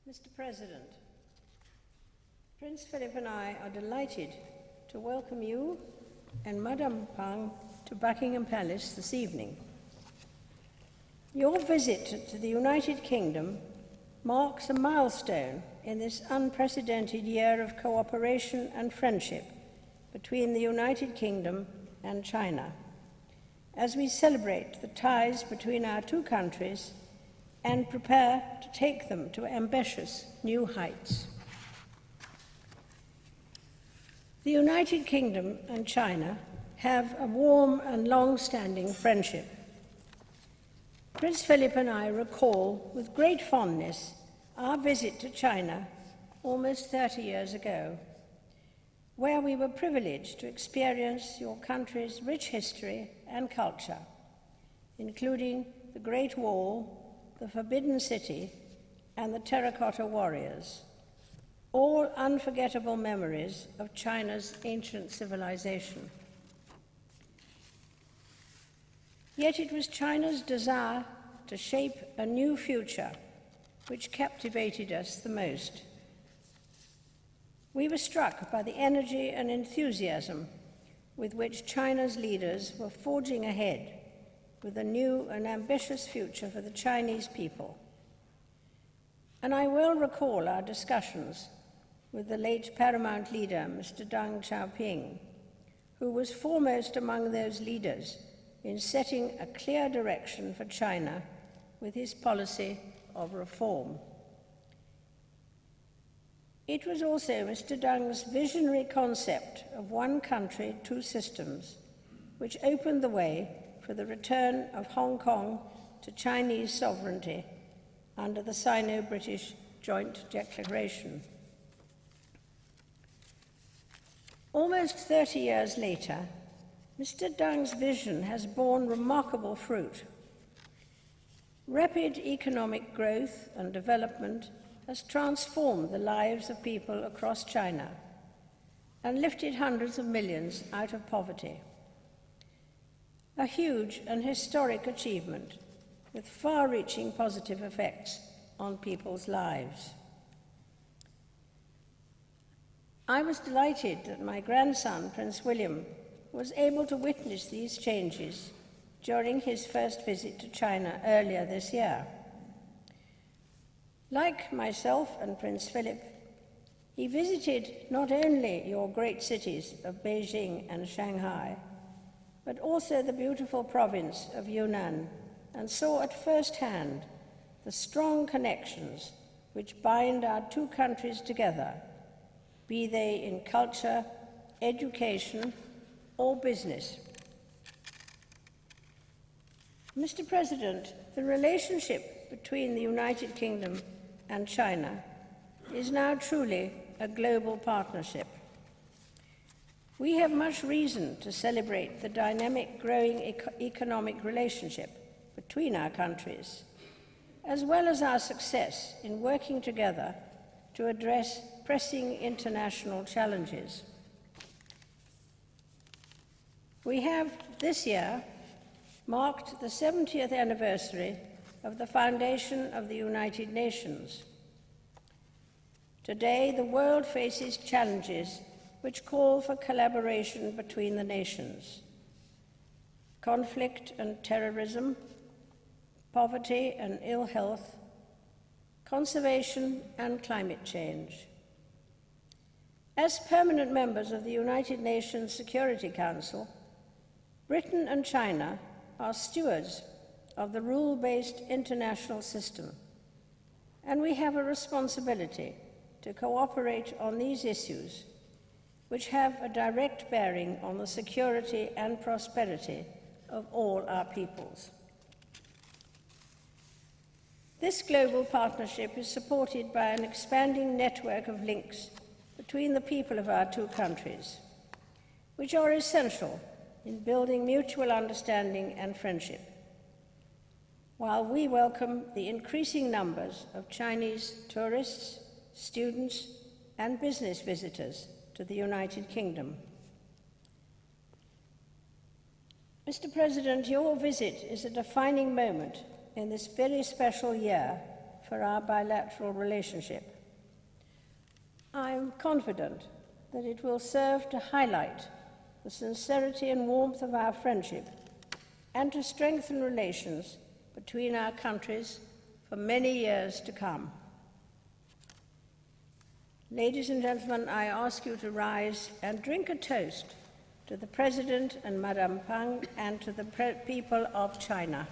Mr. President, Prince Philip and I are delighted to welcome you and Madame Pang to Buckingham Palace this evening. Your visit to the United Kingdom marks a milestone in this unprecedented year of cooperation and friendship between the United Kingdom and China, as we celebrate the ties between our two countries and prepare to take them to ambitious new heights. The United Kingdom and China have a warm and long-standing friendship. Prince Philip and I recall with great fondness our visit to China almost 30 years ago, where we were privileged to experience your country's rich history and culture, including the Great Wall, the Forbidden City, and the Terracotta Warriors, all unforgettable memories of China's ancient civilization. Yet it was China's desire to shape a new future which captivated us the most. We were struck by the energy and enthusiasm with which China's leaders were forging ahead with a new and ambitious future for the Chinese people. And I well recall our discussions with the late paramount leader, Mr. Deng Xiaoping, who was foremost among those leaders in setting a clear direction for China with his policy of reform. It was also Mr. Deng's visionary concept of one country, two systems, which opened the way for the return of Hong Kong to Chinese sovereignty under the Sino-British Joint Declaration. Almost 30 years later, Mr. Deng's vision has borne remarkable fruit. Rapid economic growth and development has transformed the lives of people across China and lifted hundreds of millions out of poverty. A huge and historic achievement with far-reaching positive effects on people's lives. I was delighted that my grandson, Prince William, was able to witness these changes during his first visit to China earlier this year. Like myself and Prince Philip, he visited not only your great cities of Beijing and Shanghai, but also the beautiful province of Yunnan, and saw at first hand the strong connections which bind our two countries together, be they in culture, education, or business. Mr. President, the relationship between the United Kingdom and China is now truly a global partnership. We have much reason to celebrate the dynamic, growing economic relationship between our countries, as well as our success in working together to address pressing international challenges. We have this year marked the 70th anniversary of the foundation of the United Nations. Today, the world faces challenges which call for collaboration between the nations. Conflict and terrorism, poverty and ill health, conservation and climate change. As permanent members of the United Nations Security Council, Britain and China are stewards of the rule-based international system, and we have a responsibility to cooperate on these issues, which have a direct bearing on the security and prosperity of all our peoples. This global partnership is supported by an expanding network of links between the people of our two countries, which are essential in building mutual understanding and friendship. While we welcome the increasing numbers of Chinese tourists, students, and business visitors to the United Kingdom. Mr. President, your visit is a defining moment in this very special year for our bilateral relationship. I am confident that it will serve to highlight the sincerity and warmth of our friendship and to strengthen relations between our countries for many years to come. Ladies and gentlemen, I ask you to rise and drink a toast to the President and Madame Peng and to the people of China.